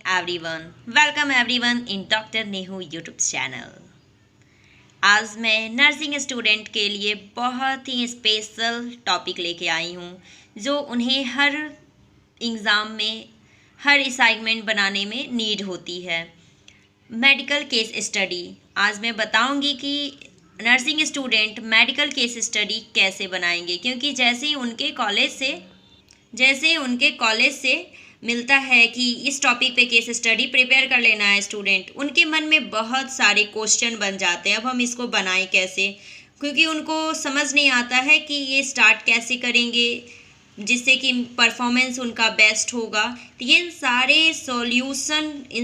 Everyone, welcome everyone in doctor Nehu YouTube channel. आज मैं nursing student के लिए बहुत ही स्पेशल टॉपिक लेके आई हूँ जो उन्हें हर एग्ज़ाम में, हर असाइनमेंट बनाने में नीड होती है। Medical case study. आज मैं बताऊंगी कि nursing student medical case study कैसे बनाएंगे, क्योंकि जैसे उनके कॉलेज से मिलता है कि इस टॉपिक पे केस स्टडी प्रिपेयर कर लेना है स्टूडेंट, उनके मन में बहुत सारे क्वेश्चन बन जाते हैं। अब हम इसको बनाएं कैसे, क्योंकि उनको समझ नहीं आता है कि ये स्टार्ट कैसे करेंगे जिससे कि परफॉर्मेंस उनका बेस्ट होगा। तो ये इन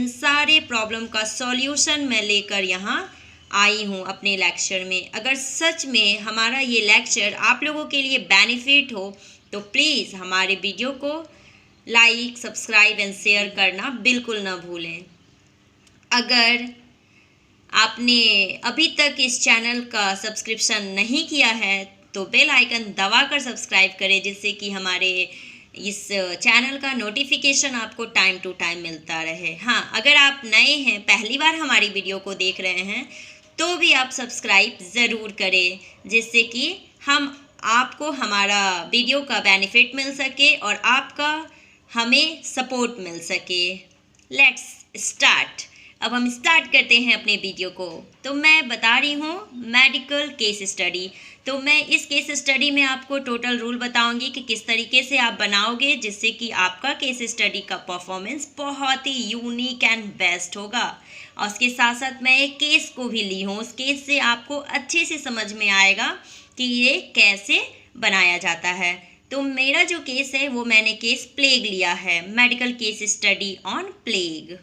सारे प्रॉब्लम का सॉल्यूशन मैं लेकर यहाँ आई हूँ अपने लेक्चर में। अगर सच में हमारा ये लेक्चर आप लोगों के लिए बेनिफिट हो तो प्लीज़ हमारे वीडियो को लाइक, सब्सक्राइब एंड शेयर करना बिल्कुल ना भूलें। अगर आपने अभी तक इस चैनल का सब्सक्रिप्शन नहीं किया है तो बेल आइकन दबाकर सब्सक्राइब करें, जिससे कि हमारे इस चैनल का नोटिफिकेशन आपको टाइम टू टाइम मिलता रहे। हाँ, अगर आप नए हैं, पहली बार हमारी वीडियो को देख रहे हैं, तो भी आप सब्सक्राइब ज़रूर करें, जिससे कि आपको हमारा वीडियो का बेनिफिट मिल सके और आपका हमें सपोर्ट मिल सके। Let's start. अब हम स्टार्ट करते हैं अपने वीडियो को। तो मैं बता रही हूँ मेडिकल केस स्टडी। तो मैं इस केस स्टडी में आपको टोटल रूल बताऊंगी कि किस तरीके से आप बनाओगे, जिससे कि आपका केस स्टडी का परफॉर्मेंस बहुत ही यूनिक एंड बेस्ट होगा। और उसके साथ साथ मैं एक केस को भी ली हूँ, उस केस से आपको अच्छे से समझ में आएगा कि ये कैसे बनाया जाता है। तो मेरा जो केस है वो मैंने केस प्लेग लिया है, medical case study on plague.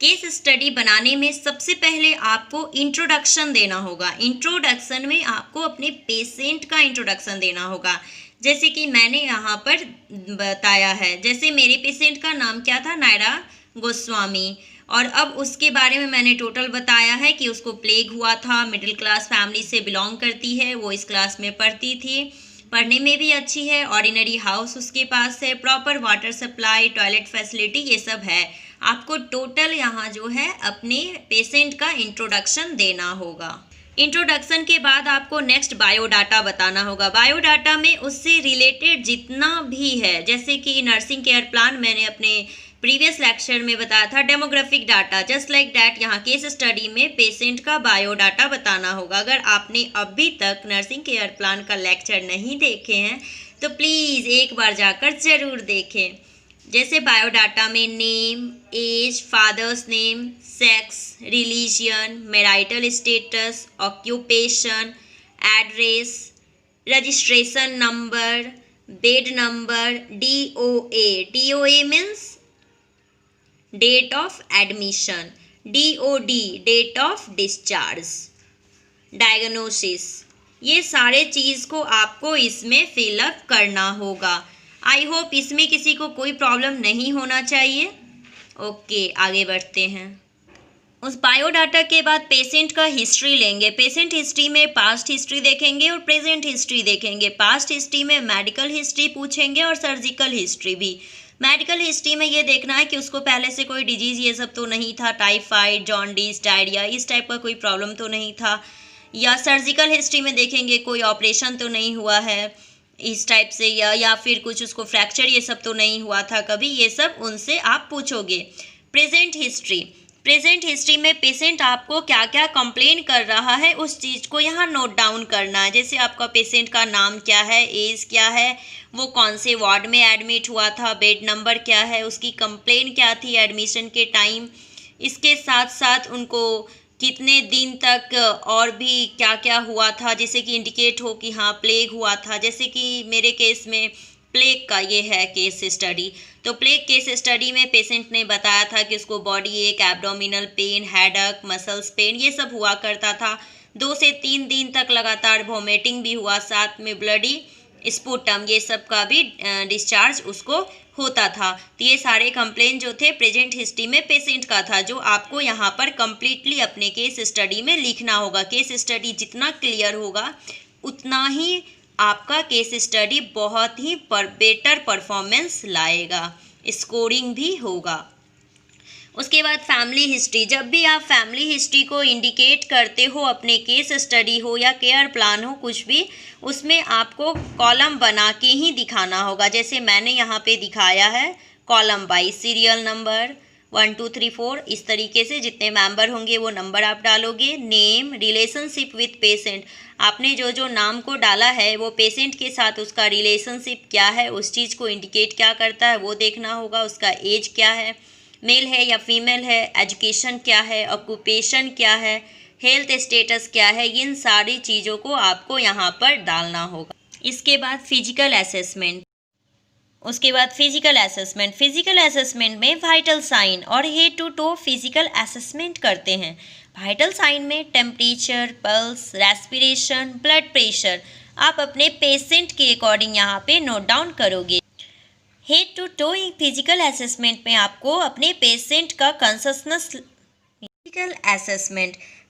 Case study बनाने में सबसे पहले आपको इंट्रोडक्शन देना होगा। इंट्रोडक्शन में आपको अपने पेशेंट का इंट्रोडक्शन देना होगा, जैसे कि मैंने यहाँ पर बताया है। जैसे मेरे पेशेंट का नाम क्या था, नायरा गोस्वामी, और अब उसके बारे में मैंने टोटल बताया है कि उसको प्लेग हुआ था, मिडिल क्लास फैमिली से बिलोंग करती है, वो इस क्लास में पढ़ती थी, पढ़ने में भी अच्छी है, ऑर्डिनरी हाउस उसके पास है, proper water supply, toilet facility, ये सब है। आपको टोटल यहाँ जो है अपने पेशेंट का इंट्रोडक्शन देना होगा। इंट्रोडक्शन के बाद आपको नेक्स्ट बायोडाटा बताना होगा। बायोडाटा में उससे रिलेटेड जितना भी है, जैसे कि नर्सिंग केयर प्लान मैंने अपने प्रीवियस लेक्चर में बताया था, demographic data, just like that यहाँ केस स्टडी में पेशेंट का बायोडाटा बताना होगा। अगर आपने अभी तक नर्सिंग केयर प्लान का लेक्चर नहीं देखे हैं तो प्लीज़ एक बार जाकर ज़रूर देखें। जैसे बायोडाटा में name, age, father's name, sex, religion, marital status, occupation, address, registration number, bed number, DOA means date of admission, DOD date of discharge, diagnosis, ये सारे चीज़ को आपको इसमें फिलअप करना होगा। आई होप इसमें किसी को कोई प्रॉब्लम नहीं होना चाहिए। ओके, आगे बढ़ते हैं। उस बायोडाटा के बाद पेशेंट का हिस्ट्री लेंगे। पेशेंट हिस्ट्री में पास्ट हिस्ट्री देखेंगे और प्रेजेंट हिस्ट्री देखेंगे। पास्ट हिस्ट्री में मेडिकल हिस्ट्री पूछेंगे और सर्जिकल हिस्ट्री भी। मेडिकल हिस्ट्री में ये देखना है कि उसको पहले से कोई डिजीज़ ये सब तो नहीं था, टाइफाइड, जॉन्डिस, डायरिया, इस टाइप का कोई प्रॉब्लम तो नहीं था। या सर्जिकल हिस्ट्री में देखेंगे कोई ऑपरेशन तो नहीं हुआ है इस टाइप से, या फिर कुछ उसको फ्रैक्चर ये सब तो नहीं हुआ था कभी, ये सब उनसे आप पूछोगे। प्रेजेंट हिस्ट्री में पेशेंट आपको क्या क्या कंप्लेन कर रहा है उस चीज़ को यहाँ नोट डाउन करना है। जैसे आपका पेशेंट का नाम क्या है, एज क्या है, वो कौन से वार्ड में एडमिट हुआ था, बेड नंबर क्या है, उसकी कंप्लेन क्या थी एडमिशन के टाइम, इसके साथ साथ उनको कितने दिन तक और भी क्या क्या हुआ था, जैसे कि इंडिकेट हो कि हाँ प्लेग हुआ था। जैसे कि मेरे केस में प्लेग का ये है केस स्टडी। तो प्लेग केस स्टडी में पेशेंट ने बताया था कि उसको बॉडी एक, abdominal pain, headache, muscles pain, ये सब हुआ करता था। 2 से 3 दिन तक लगातार वॉमिटिंग भी हुआ, साथ में ब्लडी स्पुटम, ये सब का भी डिस्चार्ज उसको होता था। तो ये सारे कंप्लेन जो थे प्रेजेंट हिस्ट्री में पेशेंट का था, जो आपको यहाँ पर कम्प्लीटली अपने केस स्टडी में लिखना होगा। केस स्टडी जितना क्लियर होगा उतना ही आपका केस स्टडी बहुत ही बेटर परफॉर्मेंस लाएगा, स्कोरिंग भी होगा। उसके बाद फैमिली हिस्ट्री। जब भी आप फैमिली हिस्ट्री को इंडिकेट करते हो, अपने केस स्टडी हो या केयर प्लान हो, कुछ भी, उसमें आपको कॉलम बना के ही दिखाना होगा। जैसे मैंने यहाँ पे दिखाया है कॉलम वाइज, सीरियल नंबर 1 2 3 4, इस तरीके से जितने मेंबर होंगे वो नंबर आप डालोगे। नेम, रिलेशनशिप विथ पेशेंट, आपने जो जो नाम को डाला है वो पेशेंट के साथ उसका रिलेशनशिप क्या है, उस चीज़ को इंडिकेट क्या करता है वो देखना होगा। उसका एज क्या है, मेल है या फीमेल है, एजुकेशन क्या है, ऑक्यूपेशन क्या है, हेल्थ स्टेटस क्या है, इन सारी चीज़ों को आपको यहाँ पर डालना होगा। इसके बाद फिजिकल असेसमेंट। फिजिकल असेसमेंट में वाइटल साइन और head to toe physical assessment करते हैं। वाइटल साइन में temperature, pulse, respiration, blood pressure आप अपने पेशेंट के अकॉर्डिंग यहाँ पे नोट डाउन करोगे। Head to toe physical assessment में आपको अपने पेशेंट का कॉन्शसनेस।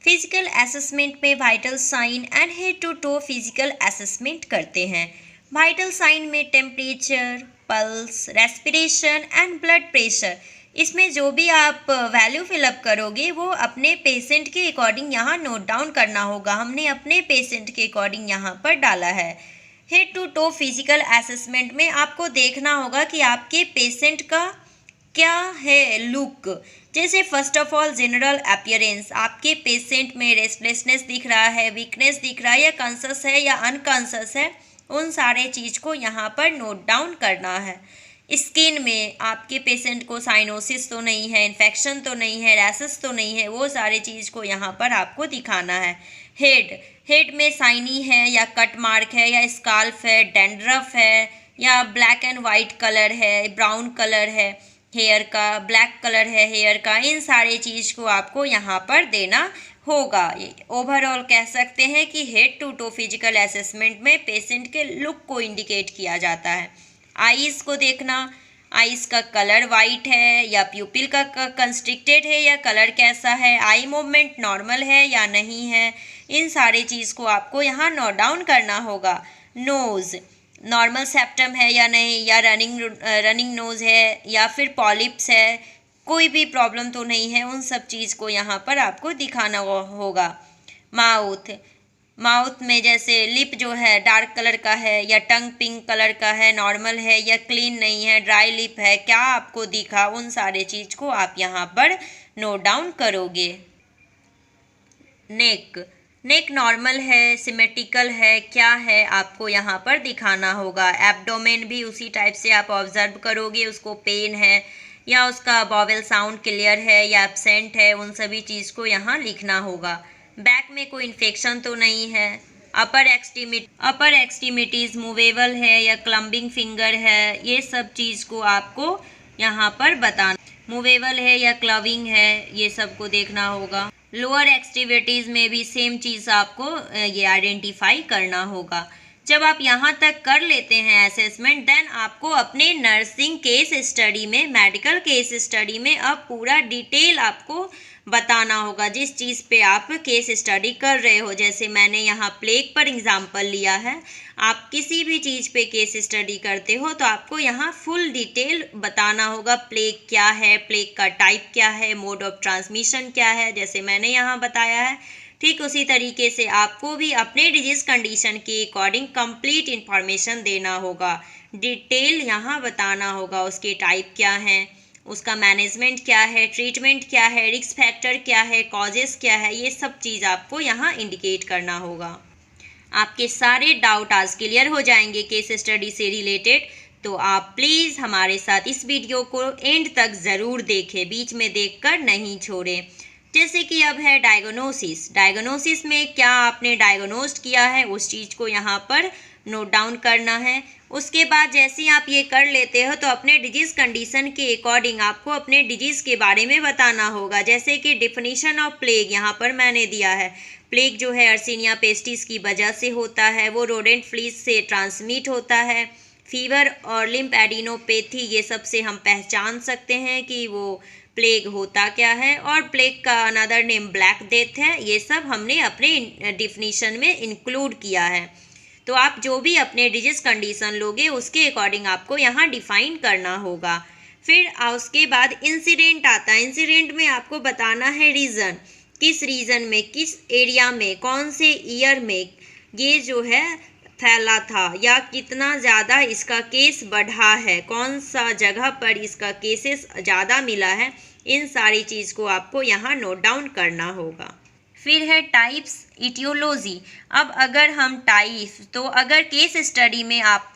फिजिकल असेसमेंट में vital sign and head to toe physical assessment करते हैं। वाइटल साइन में temperature, pulse, respiration and blood pressure, इसमें जो भी आप वैल्यू फिलअप करोगे वो अपने पेशेंट के अकॉर्डिंग यहाँ नोट डाउन करना होगा। हमने अपने पेशेंट के अकॉर्डिंग यहाँ पर डाला है। Head to toe physical assessment में आपको देखना होगा कि आपके पेशेंट का क्या है लुक। जैसे first of all general appearance, आपके पेशेंट में रेस्टलेसनेस दिख रहा है, वीकनेस दिख रहा है, या कॉन्शस है या अनकॉन्शस है, उन सारे चीज़ को यहाँ पर नोट डाउन करना है। स्किन में आपके पेशेंट को साइनोसिस तो नहीं है, इन्फेक्शन तो नहीं है, रैशेस तो नहीं है, वो सारे चीज़ को यहाँ पर आपको दिखाना है। हेड में साइनी है या कट मार्क है या स्काल्फ है, डैंड्रफ है या ब्लैक एंड वाइट कलर है, ब्राउन कलर है हेयर का, ब्लैक कलर है हेयर का, इन सारे चीज़ को आपको यहाँ पर देना होगा। ओवरऑल कह सकते हैं कि head to toe physical assessment में पेशेंट के लुक को इंडिकेट किया जाता है। आईज़ को देखना, आईज़ का कलर वाइट है या प्यूपिल का कंस्ट्रिक्टेड है या कलर कैसा है, आई मूवमेंट नॉर्मल है या नहीं है, इन सारे चीज़ को आपको यहाँ नोट डाउन करना होगा। नोज़, नॉर्मल सेप्टम है या नहीं, या रनिंग नोज़ है या फिर पॉलिप्स है, कोई भी प्रॉब्लम तो नहीं है, उन सब चीज़ को यहाँ पर आपको दिखाना होगा। माउथ में जैसे लिप जो है डार्क कलर का है या टंग पिंक कलर का है, नॉर्मल है या क्लीन नहीं है, ड्राई लिप है, क्या आपको दिखा, उन सारे चीज़ को आप यहाँ पर नोट डाउन करोगे। नेक नॉर्मल है, सिमेट्रिकल है, क्या है आपको यहाँ पर दिखाना होगा। एब्डोमेन भी उसी टाइप से आप ऑब्जर्व करोगे, उसको पेन है या उसका बॉवेल साउंड क्लियर है या एब्सेंट है, उन सभी चीज़ को यहाँ लिखना होगा। बैक में कोई इन्फेक्शन तो नहीं है। अपर एक्सट्रीमिटीज़ मूवेबल है या क्लम्बिंग फिंगर है, ये सब चीज़ को आपको यहाँ पर बताना। मूवेबल है या क्लविंग है, ये सब को देखना होगा। लोअर एक्सट्रीमिटीज़ में भी सेम चीज़ आपको ये आइडेंटिफाई करना होगा। जब आप यहाँ तक कर लेते हैं असेसमेंट, देन आपको अपने नर्सिंग केस स्टडी में, मेडिकल केस स्टडी में अब पूरा डिटेल आपको बताना होगा जिस चीज़ पे आप केस स्टडी कर रहे हो। जैसे मैंने यहाँ प्लेग पर एग्जांपल लिया है, आप किसी भी चीज़ पे केस स्टडी करते हो तो आपको यहाँ फुल डिटेल बताना होगा। प्लेग क्या है, प्लेग का टाइप क्या है, मोड ऑफ ट्रांसमिशन क्या है, जैसे मैंने यहाँ बताया है, ठीक उसी तरीके से आपको भी अपने डिजीज़ कंडीशन के अकॉर्डिंग कंप्लीट इन्फॉर्मेशन देना होगा। डिटेल यहाँ बताना होगा, उसके टाइप क्या हैं, उसका मैनेजमेंट क्या है, ट्रीटमेंट क्या है, रिस्क फैक्टर क्या है, कॉजेस क्या है, ये सब चीज़ आपको यहाँ इंडिकेट करना होगा। आपके सारे डाउट आज क्लियर हो जाएंगे केस स्टडी से रिलेटेड, तो आप प्लीज़ हमारे साथ इस वीडियो को एंड तक ज़रूर देखें, बीच में देखकर नहीं छोड़ें। जैसे कि अब है डायग्नोसिस में क्या आपने डायग्नोस्ट किया है, उस चीज़ को यहाँ पर नोट डाउन करना है। उसके बाद जैसे ही आप ये कर लेते हो तो अपने डिजीज़ कंडीशन के अकॉर्डिंग आपको अपने डिजीज़ के बारे में बताना होगा। जैसे कि डिफिनीशन ऑफ प्लेग यहाँ पर मैंने दिया है। प्लेग जो है अर्सिनिया पेस्टिस की वजह से होता है, वो रोडेंट फ्लीज से ट्रांसमिट होता है। फीवर और लिम्फेडेनोपैथी, ये सब से हम पहचान सकते हैं कि वो प्लेग होता क्या है। और प्लेग का अनदर नेम ब्लैक डेथ है। ये सब हमने अपने डिफिनीशन में इंक्लूड किया है। तो आप जो भी अपने डिजीज़ कंडीशन लोगे उसके अकॉर्डिंग आपको यहाँ डिफाइन करना होगा। फिर उसके बाद इंसिडेंट आता है। इंसिडेंट में आपको बताना है रीज़न, किस रीजन में, किस एरिया में, कौन से ईयर में ये जो है फैला था या कितना ज़्यादा इसका केस बढ़ा है, कौन सा जगह पर इसका केसेस ज़्यादा मिला है। इन सारी चीज़ को आपको यहाँ नोट डाउन करना होगा। फिर है टाइप्स, इटियोलॉजी। अब अगर हम टाइप, तो अगर केस स्टडी में आप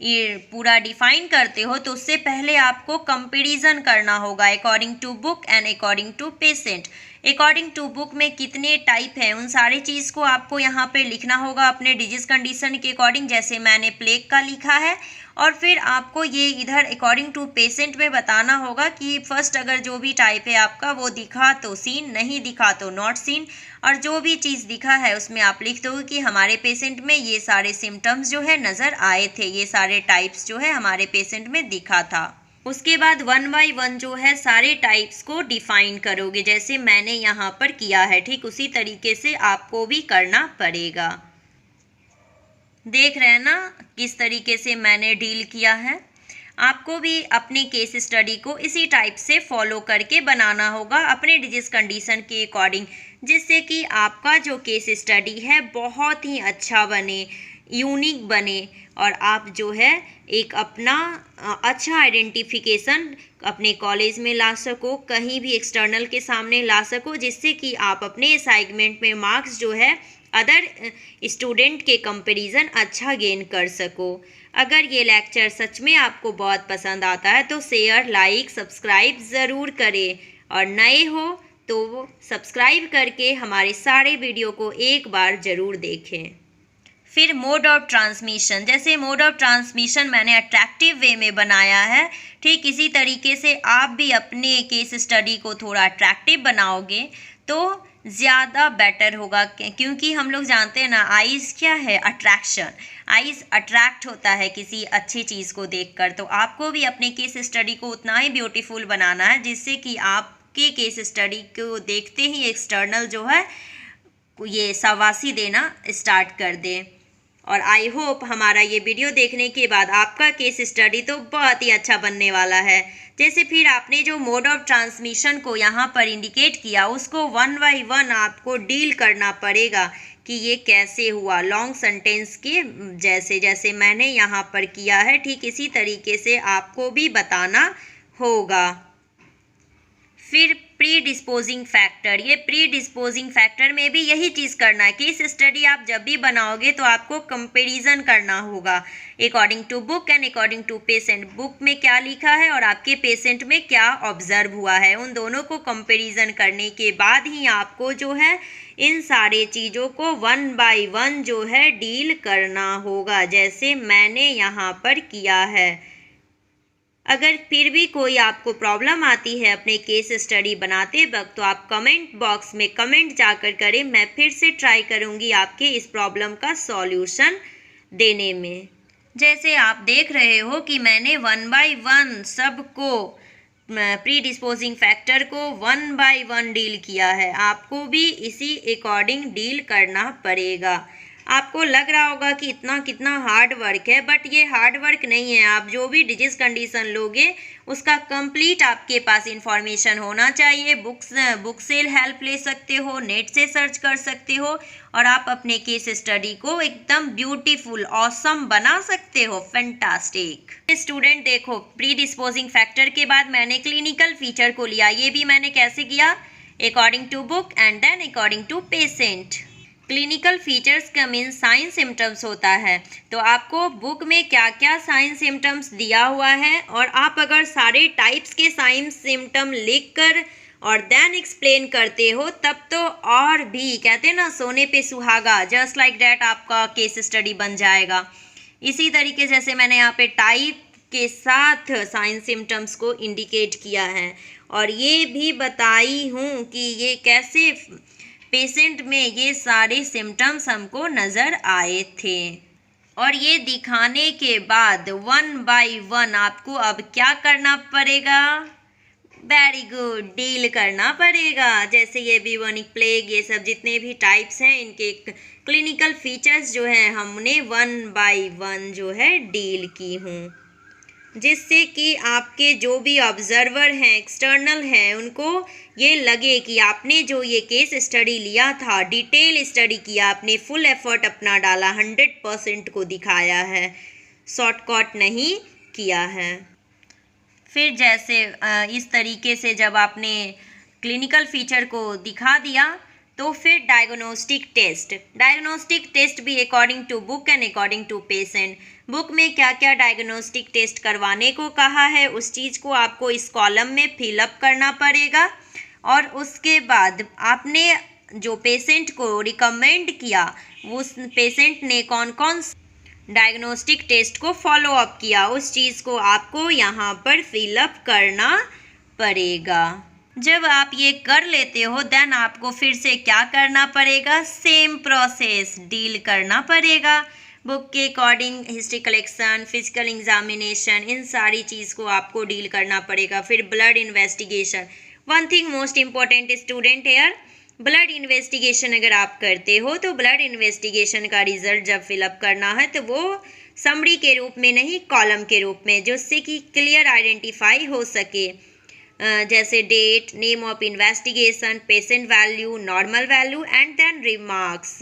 ये पूरा डिफाइन करते हो तो उससे पहले आपको कंपैरिजन करना होगा according to book and according to patient. According to book में कितने टाइप हैं उन सारी चीज़ को आपको यहाँ पे लिखना होगा अपने डिजीज कंडीशन के अकॉर्डिंग, जैसे मैंने प्लेग का लिखा है। और फिर आपको ये इधर अकॉर्डिंग टू पेशेंट में बताना होगा कि फर्स्ट अगर जो भी टाइप है आपका वो दिखा तो सीन, नहीं दिखा तो नॉट सीन, और जो भी चीज़ दिखा है उसमें आप लिख दो कि हमारे पेशेंट में ये सारे सिम्टम्स जो है नज़र आए थे, ये सारे टाइप्स जो है हमारे पेशेंट में दिखा था। उसके बाद 1 बाय 1 जो है सारे टाइप्स को डिफाइन करोगे, जैसे मैंने यहाँ पर किया है, ठीक उसी तरीके से आपको भी करना पड़ेगा। देख रहे हैं ना किस तरीके से मैंने डील किया है। आपको भी अपने केस स्टडी को इसी टाइप से फॉलो करके बनाना होगा अपने डिजीज कंडीशन के अकॉर्डिंग, जिससे कि आपका जो केस स्टडी है बहुत ही अच्छा बने, यूनिक बने, और आप जो है एक अपना अच्छा आइडेंटिफिकेशन अपने कॉलेज में ला सको, कहीं भी एक्सटर्नल के सामने ला सको, जिससे कि आप अपने असाइनमेंट में मार्क्स जो है अदर स्टूडेंट के कंपैरिजन अच्छा गेन कर सको। अगर ये लेक्चर सच में आपको बहुत पसंद आता है तो शेयर, लाइक, सब्सक्राइब ज़रूर करें, और नए हो तो सब्सक्राइब करके हमारे सारे वीडियो को एक बार ज़रूर देखें। फिर मोड ऑफ ट्रांसमिशन, जैसे मोड ऑफ ट्रांसमिशन मैंने अट्रैक्टिव वे में बनाया है, ठीक इसी तरीके से आप भी अपने केस स्टडी को थोड़ा अट्रैक्टिव बनाओगे तो ज़्यादा बेटर होगा, क्योंकि हम लोग जानते हैं ना आइज़ क्या है, अट्रैक्शन, आइज़ अट्रैक्ट होता है किसी अच्छी चीज़ को देखकर। तो आपको भी अपने केस स्टडी को उतना ही ब्यूटीफुल बनाना है जिससे कि आपके केस स्टडी को देखते ही एक्सटर्नल जो है ये शाबाशी देना स्टार्ट कर दे। और आई होप हमारा ये वीडियो देखने के बाद आपका केस स्टडी तो बहुत ही अच्छा बनने वाला है। जैसे फिर आपने जो मोड ऑफ ट्रांसमिशन को यहाँ पर इंडिकेट किया उसको 1 बाय 1 आपको डील करना पड़ेगा कि ये कैसे हुआ, लॉन्ग सेंटेंस के जैसे जैसे मैंने यहाँ पर किया है ठीक इसी तरीके से आपको भी बताना होगा। फिर प्री डिस्पोजिंग फैक्टर, ये प्री डिस्पोजिंग फैक्टर में भी यही चीज़ करना है। केस स्टडी आप जब भी बनाओगे तो आपको कंपैरिजन करना होगा according to book and according to patient. Book में क्या लिखा है और आपके पेशेंट में क्या ऑब्जर्व हुआ है, उन दोनों को कंपैरिजन करने के बाद ही आपको जो है इन सारे चीज़ों को 1 बाय 1 जो है डील करना होगा, जैसे मैंने यहाँ पर किया है। अगर फिर भी कोई आपको प्रॉब्लम आती है अपने केस स्टडी बनाते वक्त तो आप कमेंट बॉक्स में कमेंट जाकर करें, मैं फिर से ट्राई करूँगी आपके इस प्रॉब्लम का सॉल्यूशन देने में। जैसे आप देख रहे हो कि मैंने 1 बाय 1 सबको प्री डिस्पोजिंग फैक्टर को 1 बाय 1 डील किया है, आपको भी इसी अकॉर्डिंग डील करना पड़ेगा। आपको लग रहा होगा कि इतना कितना हार्ड वर्क है, बट ये हार्ड वर्क नहीं है। आप जो भी डिजीज कंडीशन लोगे उसका कंप्लीट आपके पास इंफॉर्मेशन होना चाहिए। बुक से हेल्प ले सकते हो, नेट से सर्च कर सकते हो, और आप अपने केस स्टडी को एकदम ब्यूटीफुल ऑसम बना सकते हो। फैंटास्टिक स्टूडेंट, देखो प्री डिस्पोजिंग फैक्टर के बाद मैंने क्लिनिकल फीचर को लिया। ये भी मैंने कैसे किया, according to book and then according to patient. Clinical features का मीन साइन सिम्टम्स होता है, तो आपको बुक में क्या क्या साइन सिम्टम्स दिया हुआ है और आप अगर सारे टाइप्स के साइन सिम्टम लिखकर और देन एक्सप्लेन करते हो तब तो और भी कहते हैं ना सोने पे सुहागा, जस्ट लाइक डैट आपका केस स्टडी बन जाएगा। इसी तरीके जैसे मैंने यहाँ पे टाइप के साथ साइन सिम्टम्स को इंडिकेट किया है और ये भी बताई हूँ कि ये कैसे पेशेंट में ये सारे सिम्टम्स हमको नज़र आए थे। और ये दिखाने के बाद 1 बाय 1 आपको अब क्या करना पड़ेगा, वेरी गुड, डील करना पड़ेगा। जैसे ये ब्यूबोनिक प्लेग, ये सब जितने भी टाइप्स हैं इनके क्लिनिकल फीचर्स जो हैं हमने 1 बाय 1 जो है डील की हूँ। जिससे कि आपके जो भी ऑब्जर्वर हैं, एक्सटर्नल हैं, उनको ये लगे कि आपने जो ये केस स्टडी लिया था, डिटेल स्टडी किया, आपने फुल एफर्ट अपना डाला, 100% को दिखाया है, शॉर्टकट नहीं किया है। फिर जैसे इस तरीके से जब आपने क्लिनिकल फीचर को दिखा दिया तो फिर डायग्नोस्टिक टेस्ट भी according to book and according to patient. Book में क्या क्या डायग्नोस्टिक टेस्ट करवाने को कहा है उस चीज़ को आपको इस कॉलम में फिलअप करना पड़ेगा। और उसके बाद आपने जो पेशेंट को रिकमेंड किया उस पेशेंट ने कौन कौन डायग्नोस्टिक टेस्ट को फॉलो अप किया उस चीज़ को आपको यहाँ पर फिलअप करना पड़ेगा। जब आप ये कर लेते हो देन आपको फिर से क्या करना पड़ेगा, सेम प्रोसेस डील करना पड़ेगा। बुक के according history collection, physical examination, इन सारी चीज़ को आपको डील करना पड़ेगा। फिर blood investigation, one thing most important student here, blood investigation अगर आप करते हो तो ब्लड इन्वेस्टिगेशन का रिजल्ट जब फिलअप करना है तो वो समरी के रूप में नहीं, कॉलम के रूप में, जिससे कि क्लियर आइडेंटिफाई हो सके। जैसे date, name of investigation, patient value, normal value and then remarks.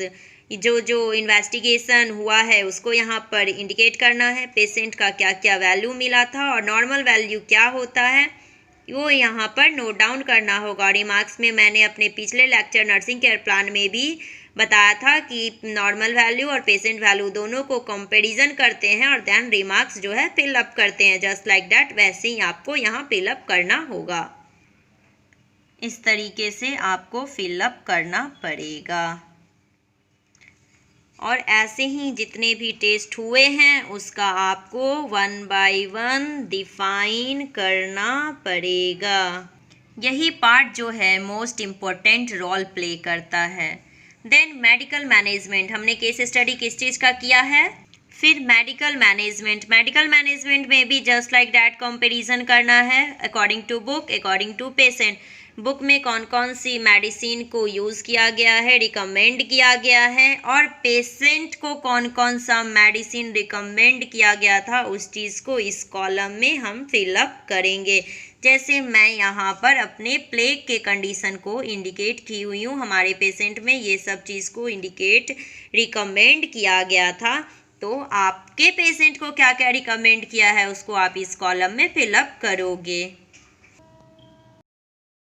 जो इन्वेस्टिगेशन हुआ है उसको यहाँ पर इंडिकेट करना है, पेशेंट का क्या क्या वैल्यू मिला था और नॉर्मल वैल्यू क्या होता है वो यहाँ पर नोट डाउन करना होगा। रिमार्क्स में मैंने अपने पिछले लेक्चर नर्सिंग केयर प्लान में भी बताया था कि नॉर्मल वैल्यू और पेशेंट वैल्यू दोनों को कंपैरिजन करते हैं और देन रिमार्क्स जो है फिलअप करते हैं। जस्ट लाइक दैट वैसे ही आपको यहाँ फिलअप करना होगा। इस तरीके से आपको फिलअप करना पड़ेगा और ऐसे ही जितने भी टेस्ट हुए हैं उसका आपको 1 बाय 1 डिफाइन करना पड़ेगा। यही पार्ट जो है मोस्ट इम्पोर्टेंट रोल प्ले करता है। देन मेडिकल मैनेजमेंट, हमने केस स्टडी किस चीज़ का किया है, फिर मेडिकल मैनेजमेंट में भी जस्ट लाइक दैट कंपैरिजन करना है according to book, according to patient. Book में कौन कौन सी मेडिसिन को यूज़ किया गया है, रिकमेंड किया गया है, और पेशेंट को कौन कौन सा मेडिसिन रिकमेंड किया गया था उस चीज़ को इस कॉलम में हम फिलअप करेंगे। जैसे मैं यहाँ पर अपने प्लेग के कंडीशन को इंडिकेट की हुई हूँ, हमारे पेशेंट में ये सब चीज़ को इंडिकेट रिकमेंड किया गया था, तो आपके पेशेंट को क्या क्या रिकमेंड किया है उसको आप इस कॉलम में फिलअप करोगे,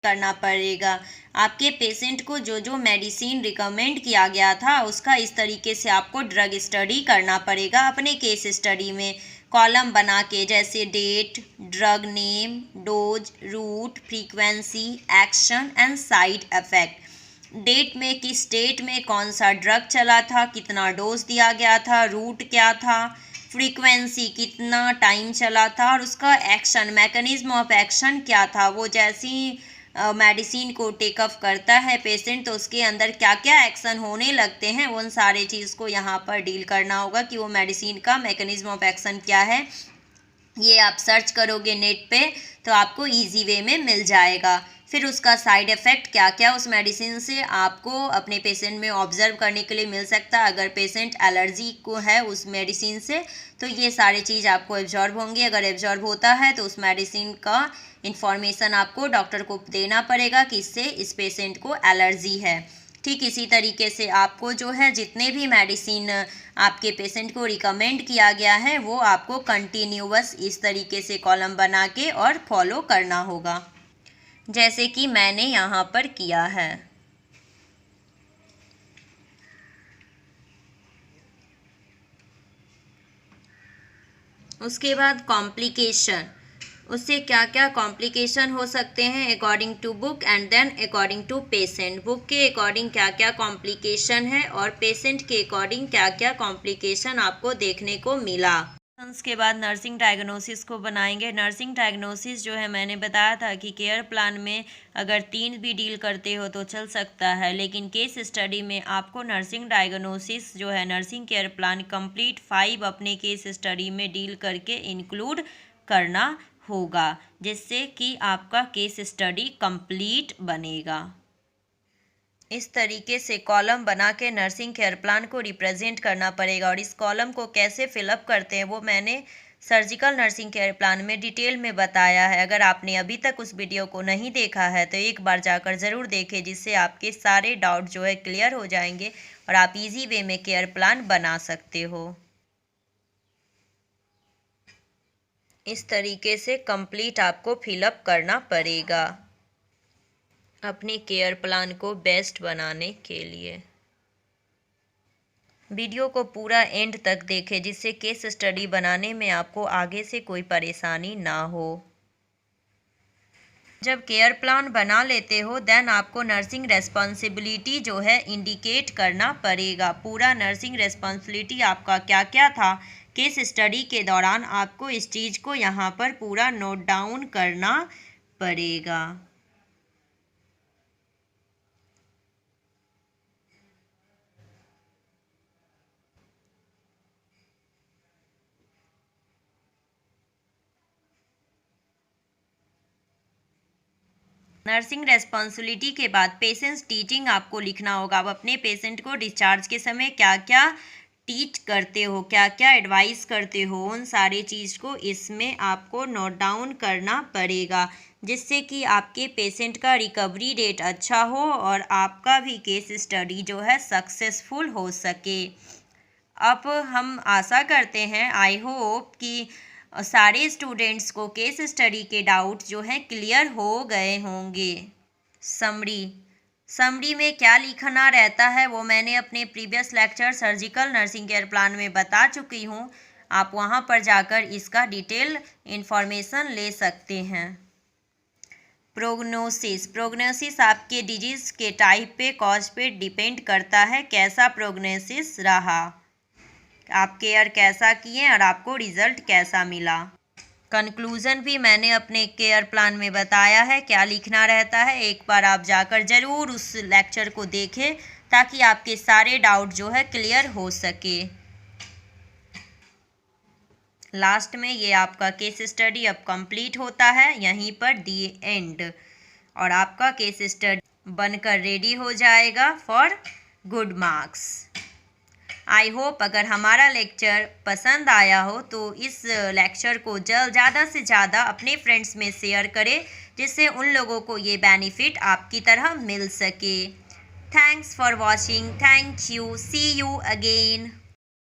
करना पड़ेगा। आपके पेशेंट को जो जो मेडिसिन रिकमेंड किया गया था उसका इस तरीके से आपको ड्रग स्टडी करना पड़ेगा अपने केस स्टडी में, कॉलम बना के, जैसे date, drug name, dose, route, frequency, action and side effect. Date में किस डेट में कौन सा ड्रग चला था, कितना डोज दिया गया था, रूट क्या था, फ्रीक्वेंसी कितना टाइम चला था, और उसका एक्शन, मैकेनिज्म ऑफ एक्शन क्या था। वो जैसी मेडिसिन को टेकअप करता है पेशेंट तो उसके अंदर क्या क्या एक्शन होने लगते हैं, उन सारे चीज़ को यहाँ पर डील करना होगा कि वो मेडिसिन का मैकेनिज्म ऑफ एक्शन क्या है। ये आप सर्च करोगे नेट पे तो आपको इजी वे में मिल जाएगा। फिर उसका साइड इफ़ेक्ट क्या क्या उस मेडिसिन से आपको अपने पेशेंट में ऑब्जर्व करने के लिए मिल सकता है। अगर पेशेंट एलर्जी को है उस मेडिसिन से तो ये सारी चीज़ आपको एब्जॉर्ब होंगी। अगर एब्जॉर्ब होता है तो उस मेडिसिन का इन्फॉर्मेशन आपको डॉक्टर को देना पड़ेगा कि इससे इस पेशेंट को एलर्जी है। ठीक इसी तरीके से आपको जो है जितने भी मेडिसिन आपके पेशेंट को रिकमेंड किया गया है वो आपको कंटिन्यूअस इस तरीके से कॉलम बना के और फॉलो करना होगा, जैसे कि मैंने यहाँ पर किया है। उसके बाद कॉम्प्लिकेशन, उससे क्या क्या कॉम्प्लिकेशन हो सकते हैं according to book and then according to patient. Book के अकॉर्डिंग क्या क्या कॉम्प्लिकेशन है और पेशेंट के अकॉर्डिंग क्या क्या कॉम्प्लिकेशन आपको देखने को मिला। उसके बाद नर्सिंग डायग्नोसिस को बनाएंगे। नर्सिंग डायग्नोसिस जो है मैंने बताया था कि केयर प्लान में अगर 3 भी डील करते हो तो चल सकता है, लेकिन केस स्टडी में आपको नर्सिंग डायग्नोसिस जो है नर्सिंग केयर प्लान कंप्लीट 5 अपने केस स्टडी में डील करके इंक्लूड करना होगा, जिससे कि आपका केस स्टडी कंप्लीट बनेगा। इस तरीके से कॉलम बना के नर्सिंग केयर प्लान को रिप्रेजेंट करना पड़ेगा और इस कॉलम को कैसे फिलअप करते हैं वो मैंने सर्जिकल नर्सिंग केयर प्लान में डिटेल में बताया है। अगर आपने अभी तक उस वीडियो को नहीं देखा है तो एक बार जाकर ज़रूर देखें, जिससे आपके सारे डाउट जो है क्लियर हो जाएंगे और आप इजी वे में केयर प्लान बना सकते हो। इस तरीके से कंप्लीट आपको फिलअप करना पड़ेगा अपने केयर प्लान को बेस्ट बनाने के लिए। वीडियो को पूरा एंड तक देखें, जिससे केस स्टडी बनाने में आपको आगे से कोई परेशानी ना हो। जब केयर प्लान बना लेते हो देन आपको नर्सिंग रेस्पॉन्सिबिलिटी जो है इंडिकेट करना पड़ेगा। पूरा नर्सिंग रेस्पॉन्सिबिलिटी आपका क्या क्या था केस स्टडी के दौरान, आपको इस चीज़ को यहाँ पर पूरा नोट डाउन करना पड़ेगा। नर्सिंग रेस्पॉन्सिबिलिटी के बाद पेशेंट्स टीचिंग आपको लिखना होगा। आप अपने पेशेंट को डिस्चार्ज के समय क्या क्या टीच करते हो, क्या क्या एडवाइस करते हो, उन सारी चीज़ को इसमें आपको नोट डाउन करना पड़ेगा, जिससे कि आपके पेशेंट का रिकवरी रेट अच्छा हो और आपका भी केस स्टडी जो है सक्सेसफुल हो सके। अब हम आशा करते हैं, आई होप कि सारे स्टूडेंट्स को केस स्टडी के डाउट जो हैं क्लियर हो गए होंगे। समरी में क्या लिखना रहता है वो मैंने अपने previous lecture surgical nursing care plan में बता चुकी हूँ। आप वहाँ पर जाकर इसका डिटेल इंफॉर्मेशन ले सकते हैं। प्रोग्नोसिस आपके डिजीज़ के टाइप पे, कॉज पे डिपेंड करता है कैसा प्रोग्नोसिस रहा, आप केयर कैसा किए और आपको रिजल्ट कैसा मिला। कंक्लूज़न भी मैंने अपने केयर प्लान में बताया है क्या लिखना रहता है। एक बार आप जाकर ज़रूर उस लेक्चर को देखें ताकि आपके सारे डाउट जो है क्लियर हो सके। लास्ट में ये आपका केस स्टडी अब कंप्लीट होता है, यहीं पर दी एंड, और आपका केस स्टडी बनकर रेडी हो जाएगा for good marks. I hope अगर हमारा लेक्चर पसंद आया हो तो इस लेक्चर को ज़्यादा से ज़्यादा अपने फ्रेंड्स में शेयर करें, जिससे उन लोगों को ये बेनिफिट आपकी तरह मिल सके। Thanks for watching, thank you, see you again.